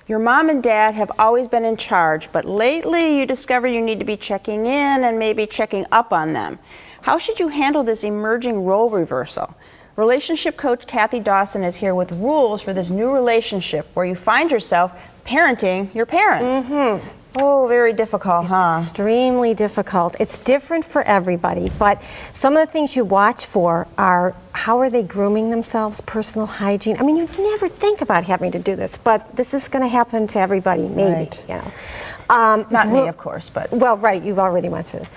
Your mom and dad have always been in charge, but lately you discover you need to be checking in and maybe checking up on them. How should you handle this emerging role reversal? Relationship coach Kathy Dawson is here with rules for this new relationship where you find yourself parenting your parents. Oh, very difficult, huh? Extremely difficult. It's different for everybody, but some of the things you watch for are how are they grooming themselves, personal hygiene. I mean, you never think about having to do this, but this is going to happen to everybody, maybe. Right. You know. Not me, of course, but... Well, right, you've already went through this.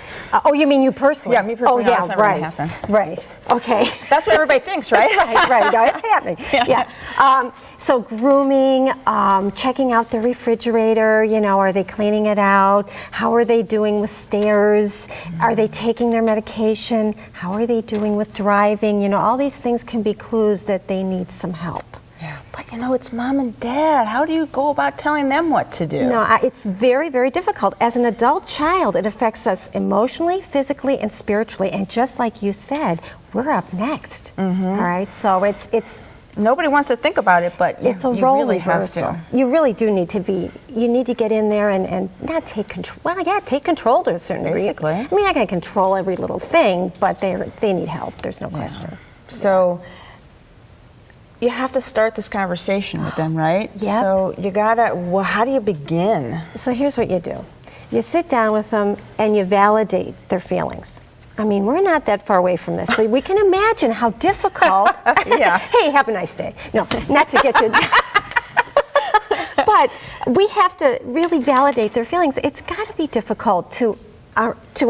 Oh, you mean you personally? Yeah, me personally. Oh, yeah, that's not right. really happen. Right, okay. That's what everybody thinks, right? right, no, it's happening. Yeah. So grooming, checking out the refrigerator, you know, are they cleaning it out? How are they doing with stairs? Are they taking their medication? How are they doing with driving? You know, all these things can be clues that they need some help. Yeah, but you know, it's mom and dad. How do you go about telling them what to do? No, it's very, very difficult. As an adult child, it affects us emotionally, physically, and spiritually. And just like you said, we're up next. All right, so it's nobody wants to think about it, but it's a you role really reversal. have to. You really do need to be. You need to get in there and not take control. Well, yeah, take control to a certain degree. Basically. I mean, I can control every little thing, but they need help. There's no question. So. You have to start this conversation with them, right? Yep. So you gotta, well, how do you begin? So here's what you do. You sit down with them and you validate their feelings. I mean, we're not that far away from this, so we can imagine how difficult. Yeah. Hey, have a nice day. No, not to get to. But we have to really validate their feelings. It's got to be difficult to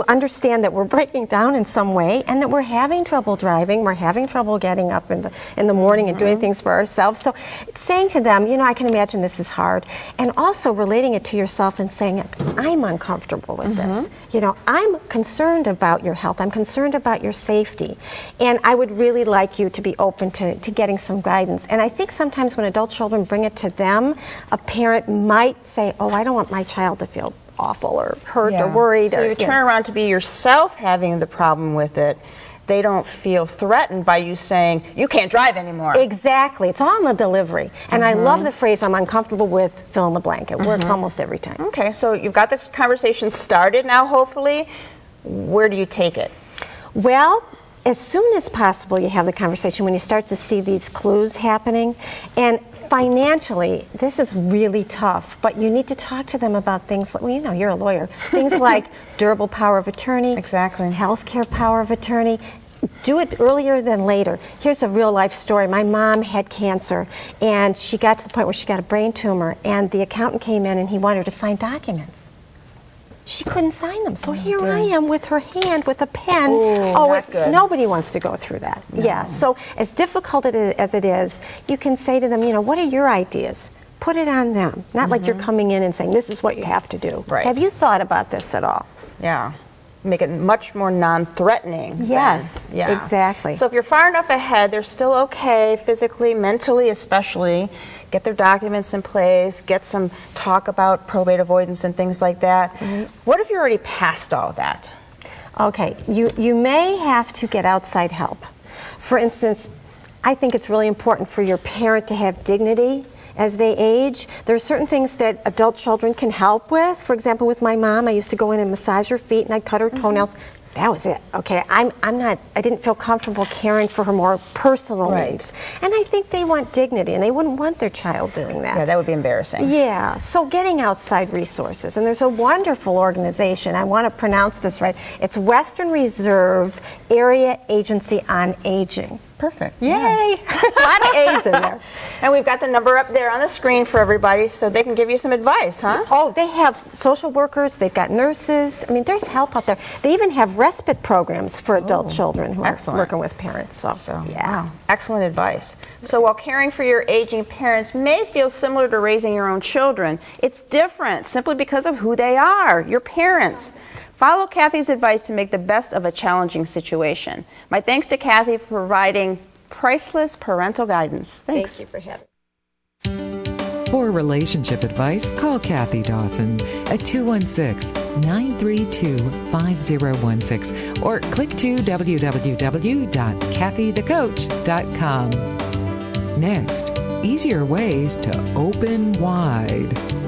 understand that we're breaking down in some way and that we're having trouble driving, we're having trouble getting up in the morning and doing things for ourselves. So saying to them, you know, I can imagine this is hard, and also relating it to yourself and saying, I'm uncomfortable with this. You know, I'm concerned about your health, I'm concerned about your safety, and I would really like you to be open to getting some guidance. And I think sometimes when adult children bring it to them, a parent might say, oh, I don't want my child to feel awful or hurt or worried. So you turn around to be yourself having the problem with it. They don't feel threatened by you saying, you can't drive anymore. Exactly. It's all in the delivery. And I love the phrase, I'm uncomfortable with fill in the blank. It works almost every time. Okay, so you've got this conversation started now, hopefully. Where do you take it? Well, as soon as possible you have the conversation when you start to see these clues happening. And financially, this is really tough, but you need to talk to them about things like, well, you know, you're a lawyer, things like durable power of attorney, exactly, healthcare power of attorney. Do it earlier than later. Here's a real life story. My mom had cancer, and she got to the point where she got a brain tumor, and the accountant came in and he wanted her to sign documents. She couldn't sign them. So here I am with her hand with a pen. Nobody wants to go through that. No. Yeah. So as difficult as it is, you can say to them, you know, what are your ideas? Put it on them. Not like you're coming in and saying, this is what you have to do. Right. Have you thought about this at all? Yeah. Make it much more non-threatening. Yes, yeah. Exactly. So if you're far enough ahead, they're still okay, physically, mentally especially. Get their documents in place, get some talk about probate avoidance and things like that. What if you're already past all that? Okay, you may have to get outside help. For instance, I think it's really important for your parent to have dignity as they age. There are certain things that adult children can help with. For example, with my mom, I used to go in and massage her feet and I'd cut her toenails. That was it. Okay, I didn't feel comfortable caring for her more personal needs. And I think they want dignity, and they wouldn't want their child doing that. Yeah, that would be embarrassing. Yeah, so getting outside resources. And there's a wonderful organization, I want to pronounce this right, it's Western Reserve Area Agency on Aging. Perfect. Yay! Yes. A lot of A's in there. And we've got the number up there on the screen for everybody so they can give you some advice, huh? Oh, they have social workers, they've got nurses. I mean, there's help out there. They even have respite programs for adult children who are working with parents. So yeah. Excellent advice. So while caring for your aging parents may feel similar to raising your own children, it's different simply because of who they are, your parents. Follow Kathy's advice to make the best of a challenging situation. My thanks to Kathy for providing priceless parental guidance. Thanks. Thank you for having me. For relationship advice, call Kathy Dawson at 216-932-5016 or click to www.kathythecoach.com. Next, easier ways to open wide.